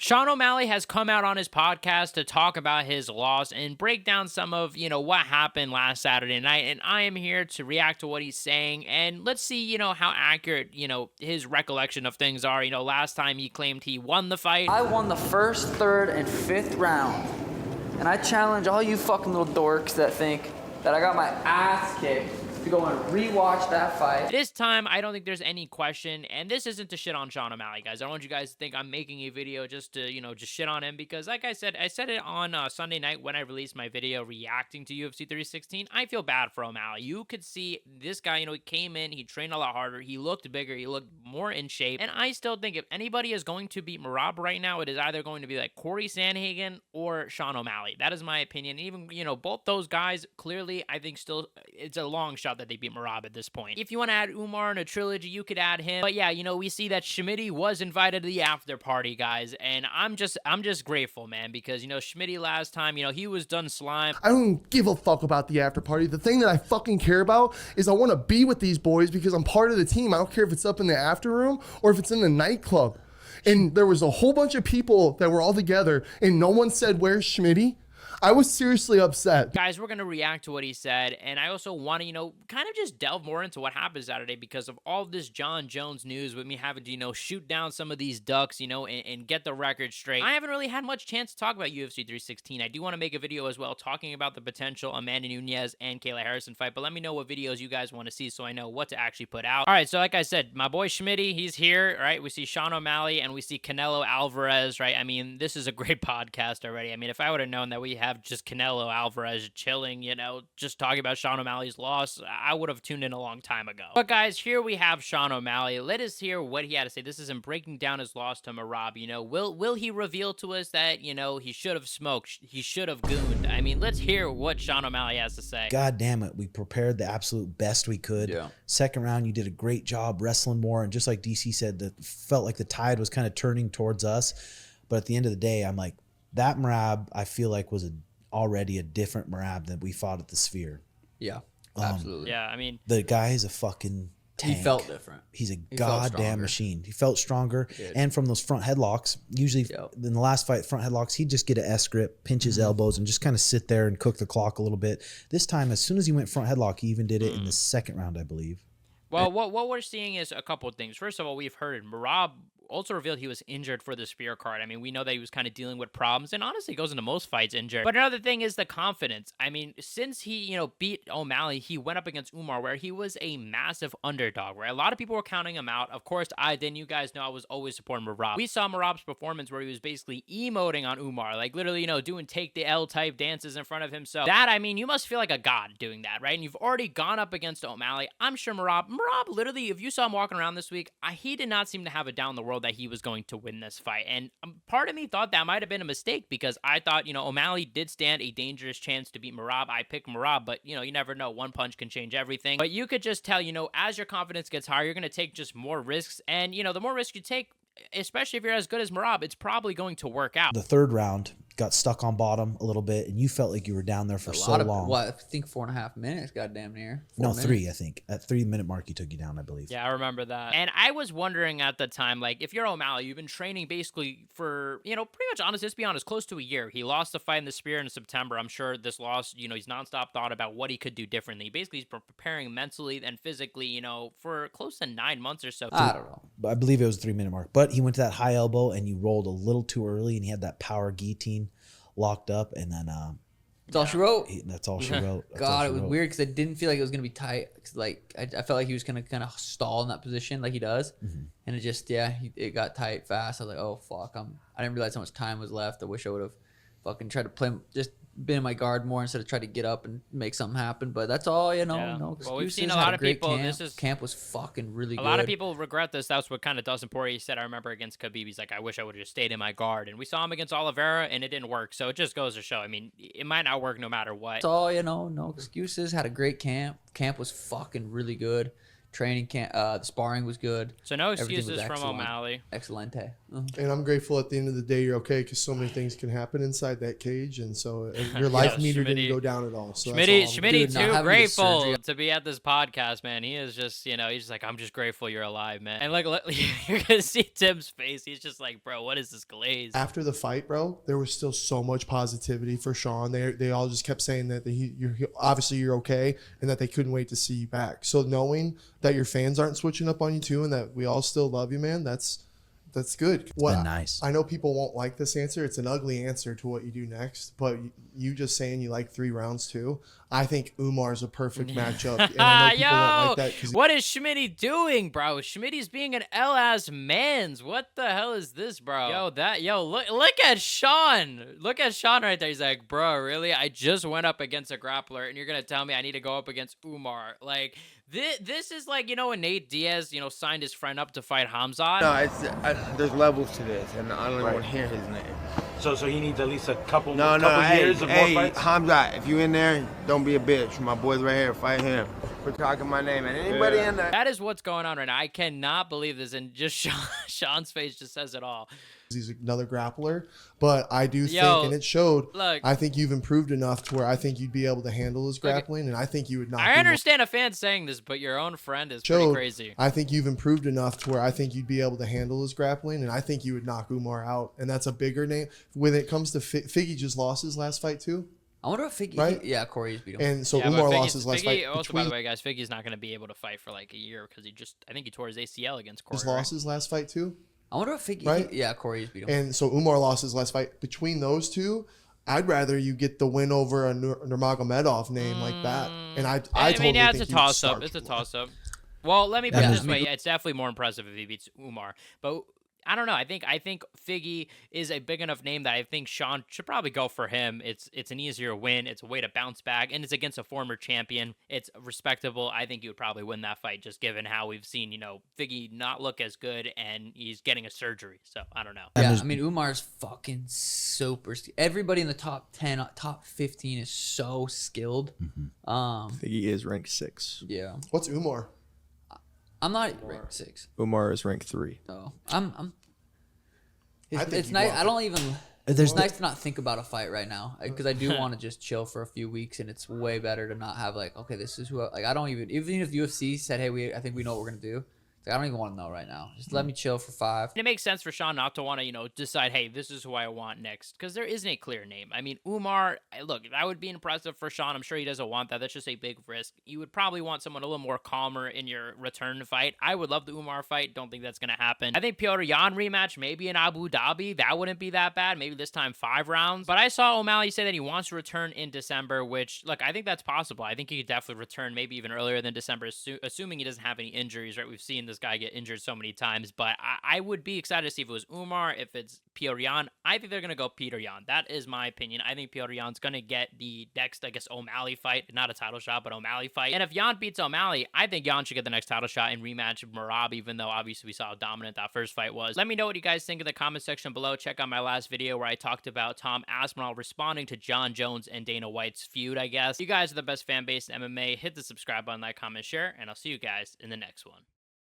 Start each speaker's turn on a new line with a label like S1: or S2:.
S1: Sean O'Malley has come out on his podcast to talk about his loss and break down some of, what happened last Saturday night. And I am here to react to what he's saying. And let's see, how accurate, his recollection of things are. Last time he claimed he won the fight.
S2: I won the first, third, and fifth round. And I challenge all you fucking little dorks that think that I got my ass kicked to go and rewatch that fight.
S1: This time, I don't think there's any question, and this isn't to shit on Sean O'Malley, guys. I don't want you guys to think I'm making a video just to, just shit on him, because like I said it on Sunday night when I released my video reacting to UFC 316. I feel bad for O'Malley. You could see this guy, he came in, he trained a lot harder, he looked bigger, he looked more in shape, and I still think if anybody is going to beat Merab right now, it is either going to be like Corey Sandhagen or Sean O'Malley. That is my opinion. Even, both those guys, clearly, I think still, it's a long shot that they beat Merab at this point. If you want to add Umar in a trilogy, you could add him. But yeah, we see that Schmitty was invited to the after party, guys, and I'm just grateful, man, because Schmitty last time, he was done slime.
S3: I don't give a fuck about the after party. The thing that I fucking care about is I want to be with these boys because I'm part of the team. I don't care if it's up in the after room or if it's in the nightclub. And there was a whole bunch of people that were all together and no one said, "Where's Schmitty?" I was seriously upset.
S1: Guys, we're going to react to what he said, and I also want to, kind of just delve more into what happened Saturday because of all this John Jones news with me having to, shoot down some of these ducks, and get the record straight. I haven't really had much chance to talk about UFC 316. I do want to make a video as well talking about the potential Amanda Nunes and Kayla Harrison fight, but let me know what videos you guys want to see so I know what to actually put out. All right, so like I said, my boy Schmitty, he's here, right? We see Sean O'Malley, and we see Canelo Alvarez, right? I mean, this is a great podcast already. I mean, if I would have known that we have just Canelo Alvarez chilling, just talking about Sean O'Malley's loss, I would have tuned in a long time ago. But guys, here we have Sean O'Malley. Let us hear what he had to say. This is him breaking down his loss to Merab. Will he reveal to us that, he should have smoked, he should have gooned? I mean, let's hear what Sean O'Malley has to say.
S4: God damn it, we prepared the absolute best we could.
S5: Yeah.
S4: Second round, you did a great job wrestling more, and just like DC said, that felt like the tide was kind of turning towards us. But at the end of the day, I'm like, that Merab, I feel like was already a different Merab than we fought at the Sphere.
S5: Yeah, absolutely.
S1: Yeah, I mean,
S4: the guy is a fucking tank.
S5: He felt different.
S4: He's a goddamn machine. He felt stronger. And from those front headlocks, usually in the last fight, front headlocks, he'd just get an S grip, pinch his elbows, and just kind of sit there and cook the clock a little bit. This time, as soon as he went front headlock, he even did it in the second round, I believe.
S1: Well, what we're seeing is a couple of things. First of all, we've heard Merab also revealed he was injured for the Spear card. I mean, we know that he was kind of dealing with problems, and honestly goes into most fights injured. But another thing is the confidence. I mean, since he, beat O'Malley, he went up against Umar, where he was a massive underdog, where a lot of people were counting him out. Of course, you guys know I was always supporting Merab. We saw Merab's performance where he was basically emoting on Umar, like literally, doing take the L type dances in front of him. So that, I mean, you must feel like a god doing that, right? And you've already gone up against O'Malley. I'm sure Merab literally, if you saw him walking around this week, he did not seem to have it down the world that he was going to win this fight. And part of me thought that might have been a mistake because I thought, O'Malley did stand a dangerous chance to beat Merab. I picked Merab, but, you never know. One punch can change everything. But you could just tell, as your confidence gets higher, you're going to take just more risks. And, the more risks you take, especially if you're as good as Merab, it's probably going to work out.
S4: The third round got stuck on bottom a little bit, and you felt like you were down there for so long.
S5: What, I think 4.5 minutes, goddamn near.
S4: No, 3, I think. At 3-minute mark, he took you down, I believe.
S1: Yeah, I remember that. And I was wondering at the time, like, if you're O'Malley, you've been training basically for, pretty much, honestly, let's be honest, close to a year. He lost the fight in the Spear in September. I'm sure this loss, he's nonstop thought about what he could do differently. Basically, he's preparing mentally and physically, for close to 9 months or so.
S5: I don't know.
S4: I believe it was 3-minute mark. But he went to that high elbow, and you rolled a little too early, and he had that power guillotine locked up, and then
S5: that's all she wrote.
S4: That's all she wrote.
S5: God, it was weird because I didn't feel like it was gonna be tight. Cause like I felt like he was gonna kind of stall in that position like he does, and it just it got tight fast. I was like, oh fuck, I didn't realize how much time was left. I wish I would have fucking tried to play just been in my guard more instead of try to get up and make something happen. But that's all, no excuses.
S1: Well, we've seen a lot of people.
S5: Camp was fucking really good.
S1: A lot of people regret this. That's what kind of Dustin Poirier said. I remember against Khabib, he's like, I wish I would have just stayed in my guard. And we saw him against Oliveira, and it didn't work. So it just goes to show. I mean, it might not work no matter what.
S5: That's all, no excuses. Had a great camp. Camp was fucking really good. Training camp, the sparring was good.
S1: So no
S5: Everything was
S1: excuses from
S5: excellent.
S1: O'Malley.
S5: Excelente.
S3: And I'm grateful at the end of the day you're okay because so many things can happen inside that cage, and so your life meter didn't go down at all. So
S1: Schmitty
S5: Dude, not
S1: too
S5: having to get
S1: grateful
S5: surgery.
S1: to be at this podcast, man. He is just, you know, he's just like, I'm just grateful you're alive, man. And like, you're gonna see Tim's face. He's just like, bro, what is this glaze?
S3: after the fight, bro, there was still so much positivity for Sean. They all just kept saying that obviously you're okay, and that they couldn't wait to see you back. So knowing that your fans aren't switching up on you too, and that we all still love you, man, that's good.
S4: Been nice.
S3: I know people won't like this answer. It's an ugly answer to what you do next, but you just saying you like 3 rounds too. I think Umar's a perfect matchup. And I know people won't like that 'cause
S1: what is Schmitty doing, bro? Schmitty's being an L-ass mans. What the hell is this, bro? Look at Sean. Look at Sean right there. He's like, bro, really? I just went up against a grappler, and you're gonna tell me I need to go up against Umar? Like, this is like, you know, when Nate Diaz, you know, signed his friend up to fight Hamzat.
S6: No, there's levels to this, and I don't even want to hear his name.
S7: So he needs at least a couple
S6: Hey,
S7: years of more fights?
S6: Hamzat, if you in there, don't be a bitch. My boy's right here. Fight him. We're talking my name, and anybody in there.
S1: That is what's going on right now. I cannot believe this, and just Sean's face just says it all.
S3: he's another grappler, but I do think,
S1: Yo,
S3: and it showed,
S1: look.
S3: I think you've improved enough to where I think you'd be able to handle his grappling, and I think you would not.
S1: I understand a fan saying this, but your own friend is pretty crazy.
S3: I think you've improved enough to where I think you'd be able to handle his grappling, and I think you would knock Umar out, and that's a bigger name. When it comes to Figgy, just lost his last fight too.
S5: I wonder if Figgy.
S3: Right?
S5: Yeah, Corey's beat him.
S3: And so
S1: Yeah, but
S3: Umar
S1: Figgy's-
S3: lost his last fight.
S1: Also, by the way, guys, Figgy's not going to be able to fight for like a year because I think he tore his ACL against Corey.
S3: Just lost his last fight too.
S5: I wonder if Figgy.
S3: Right?
S5: Yeah, Corey's beat him.
S3: And so Umar lost his last fight. Between those two, I'd rather you get the win over a Nurmagomedov name like that. And I totally
S1: mean, yeah,
S3: think
S1: it's a
S3: he would
S1: toss-up.
S3: starch
S1: It's a
S3: Umar.
S1: toss-up. Well, let me put
S4: Yeah,
S1: it this
S4: I
S1: way. It's definitely more impressive if he beats Umar. But I don't know. I think Figgy is a big enough name that I think Sean should probably go for him. It's an easier win. It's a way to bounce back, and it's against a former champion. It's respectable. I think he would probably win that fight, just given how we've seen, you know, Figgy not look as good, and he's getting a surgery. So I don't know.
S5: Yeah, I mean, Umar's fucking super. Everybody in the top 10, top 15 is so skilled.
S8: He is ranked 6.
S5: Yeah,
S3: What's Umar?
S5: I'm not ranked 6.
S8: Umar is ranked 3.
S5: No,
S3: I think
S5: It's
S3: you
S5: nice.
S3: want
S5: I don't even.
S4: There's
S5: It's nice to not think about a fight right now because I do want to just chill for a few weeks, and it's way better to not have like, okay, this is who. I don't even if UFC said, hey, I think we know what we're gonna do. It's like, I don't even want to know right now. Just let me chill for 5.
S1: And it makes sense for Sean not to want to, you know, decide, hey, this is who I want next, because there isn't a clear name. I mean, Umar, look, that would be impressive for Sean. I'm sure he doesn't want that. That's just a big risk. You would probably want someone a little more calmer in your return fight. I would love the Umar fight. Don't think that's going to happen. I think Piotr Jan rematch, maybe in Abu Dhabi. That wouldn't be that bad. Maybe this time 5 rounds. But I saw O'Malley say that he wants to return in December, which, look, I think that's possible. I think he could definitely return maybe even earlier than December, assuming he doesn't have any injuries, right? We've seen this guy get injured so many times, but I would be excited to see if it was Umar, if it's Piotr Jan. I think they're going to go Piotr Jan. That is my opinion. I think Piotr Jan's going to get the next, I guess, O'Malley fight. Not a title shot, but O'Malley fight. And if Jan beats O'Malley, I think Jan should get the next title shot and rematch Merab, even though obviously we saw how dominant that first fight was. Let me know what you guys think in the comment section below. Check out my last video where I talked about Tom Aspinall responding to John Jones and Dana White's feud, I guess. You guys are the best fan base in MMA. Hit the subscribe button, like, comment, share, and I'll see you guys in the next one.